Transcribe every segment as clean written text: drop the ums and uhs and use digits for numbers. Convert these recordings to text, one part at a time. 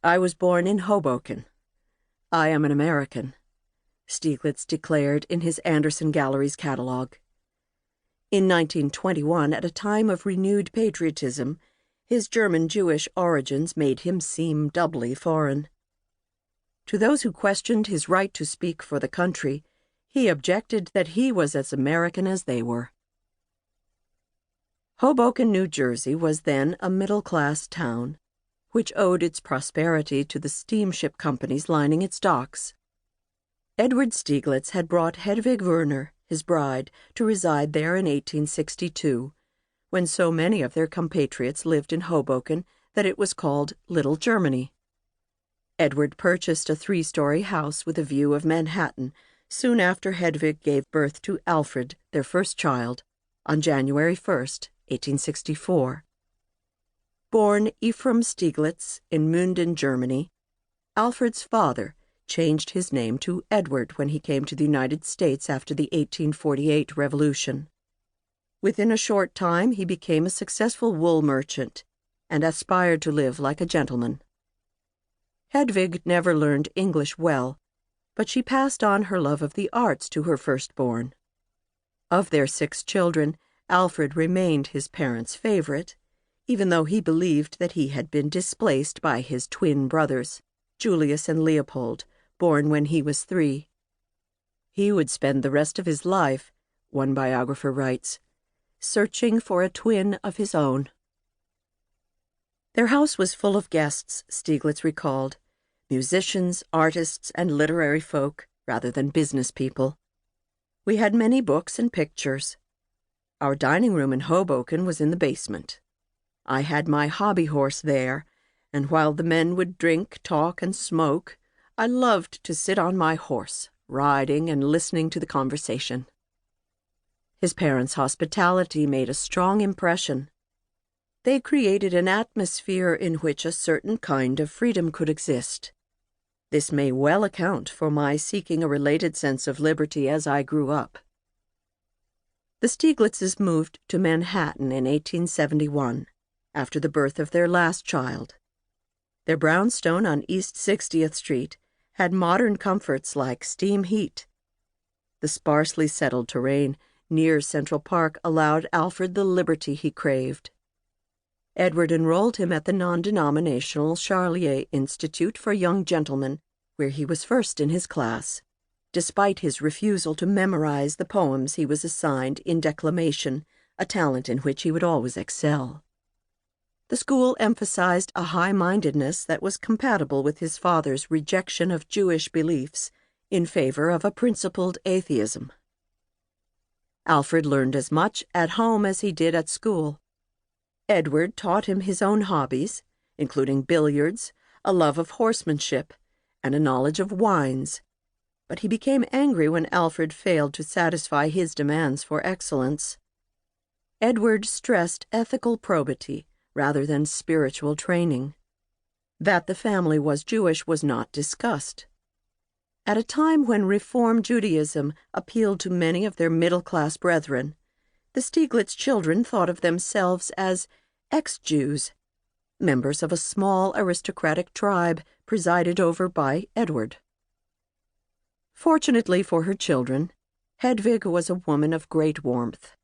"I was born in Hoboken. I am an American," Stieglitz declared in his Anderson Gallery's catalog. In 1921, at a time of renewed patriotism, his German-Jewish origins made him seem doubly foreign. To those who questioned his right to speak for the country, he objected that he was as American as they were. Hoboken, New Jersey was then a middle-class town, which owed its prosperity to the steamship companies lining its docks. Edward Stieglitz had brought Hedwig Werner, his bride, to reside there in 1862, when so many of their compatriots lived in Hoboken that it was called Little Germany. Edward purchased a 3-story house with a view of Manhattan soon after Hedwig gave birth to Alfred, their first child, on January 1st, 1864. Born Ephraim Stieglitz in Münden, Germany, Alfred's father changed his name to Edward when he came to the United States after the 1848 Revolution. Within a short time, he became a successful wool merchant and aspired to live like a gentleman. Hedwig never learned English well, but she passed on her love of the arts to her firstborn. Of their 6 children, Alfred remained his parents' favorite, even though he believed that he had been displaced by his twin brothers, Julius and Leopold, born when he was 3. He would spend the rest of his life, one biographer writes, searching for a twin of his own. Their house was full of guests, Stieglitz recalled, musicians, artists, and literary folk, rather than business people. We had many books and pictures. Our dining room in Hoboken was in the basement. I had my hobby horse there, and while the men would drink, talk, and smoke, I loved to sit on my horse, riding and listening to the conversation. His parents' hospitality made a strong impression. They created an atmosphere in which a certain kind of freedom could exist. This may well account for my seeking a related sense of liberty as I grew up. The Stieglitzes moved to Manhattan in 1871, after the birth of their last child. Their brownstone on East 60th Street had modern comforts like steam heat. The sparsely settled terrain near Central Park allowed Alfred the liberty he craved. Edward enrolled him at the non-denominational Charlier Institute for Young Gentlemen, where he was first in his class, despite his refusal to memorize the poems he was assigned in declamation, a talent in which he would always excel. The school emphasized a high-mindedness that was compatible with his father's rejection of Jewish beliefs in favor of a principled atheism. Alfred learned as much at home as he did at school. Edward taught him his own hobbies, including billiards, a love of horsemanship, and a knowledge of wines, but he became angry when Alfred failed to satisfy his demands for excellence. Edward stressed ethical probity rather than spiritual training. That the family was Jewish was not discussed. At a time when Reform Judaism appealed to many of their middle-class brethren, the Stieglitz children thought of themselves as ex-Jews, members of a small aristocratic tribe presided over by Edward. Fortunately for her children, Hedwig was a woman of great warmth.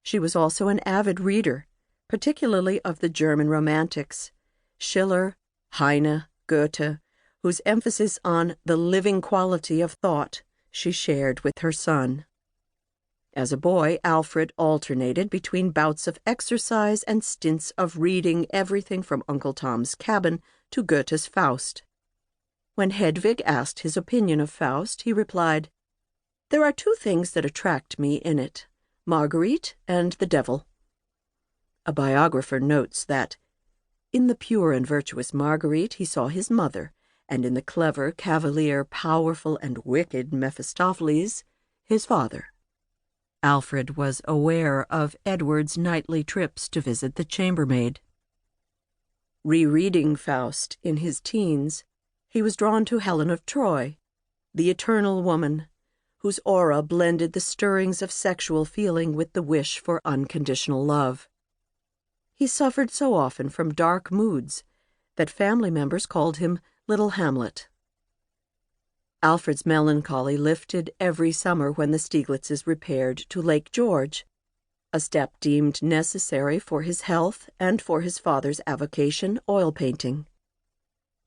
She was also an avid reader, particularly of the German romantics, Schiller, Heine, Goethe, whose emphasis on the living quality of thought she shared with her son. As a boy, Alfred alternated between bouts of exercise and stints of reading everything from Uncle Tom's Cabin to Goethe's Faust. When Hedwig asked his opinion of Faust, he replied, "There are 2 things that attract me in it, Marguerite and the devil." A biographer notes that, in the pure and virtuous Marguerite he saw his mother, and in the clever, cavalier, powerful, and wicked Mephistopheles, his father. Alfred was aware of Edward's nightly trips to visit the chambermaid. Rereading Faust in his teens, he was drawn to Helen of Troy, the eternal woman, whose aura blended the stirrings of sexual feeling with the wish for unconditional love. He suffered so often from dark moods that family members called him Little Hamlet. Alfred's melancholy lifted every summer when the Stieglitzes repaired to Lake George, a step deemed necessary for his health and for his father's avocation, oil painting.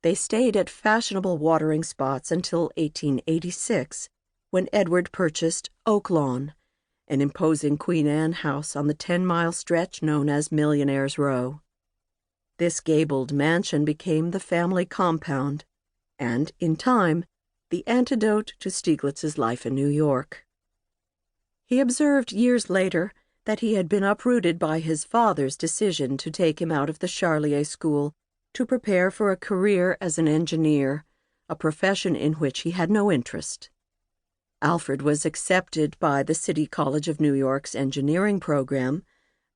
They stayed at fashionable watering spots until 1886, when Edward purchased Oak Lawn, an imposing Queen Anne house on the 10-mile stretch known as Millionaire's Row. This gabled mansion became the family compound, and, in time, the antidote to Stieglitz's life in New York. He observed years later that he had been uprooted by his father's decision to take him out of the Charlier School to prepare for a career as an engineer, a profession in which he had no interest. Alfred was accepted by the City College of New York's engineering program,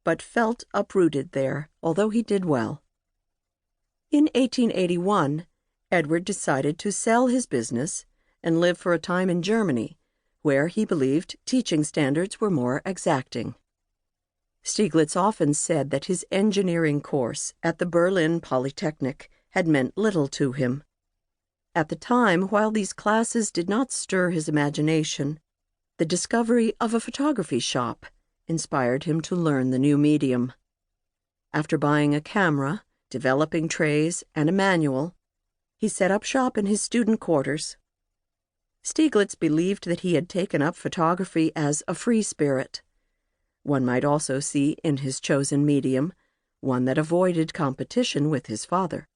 but felt uprooted there, although he did well. In 1881, Edward decided to sell his business and live for a time in Germany, where he believed teaching standards were more exacting. Stieglitz often said that his engineering course at the Berlin Polytechnic had meant little to him. At the time, while these classes did not stir his imagination, the discovery of a photography shop inspired him to learn the new medium. After buying a camera, developing trays, and a manual, he set up shop in his student quarters. Stieglitz believed that he had taken up photography as a free spirit. One might also see in his chosen medium one that avoided competition with his father.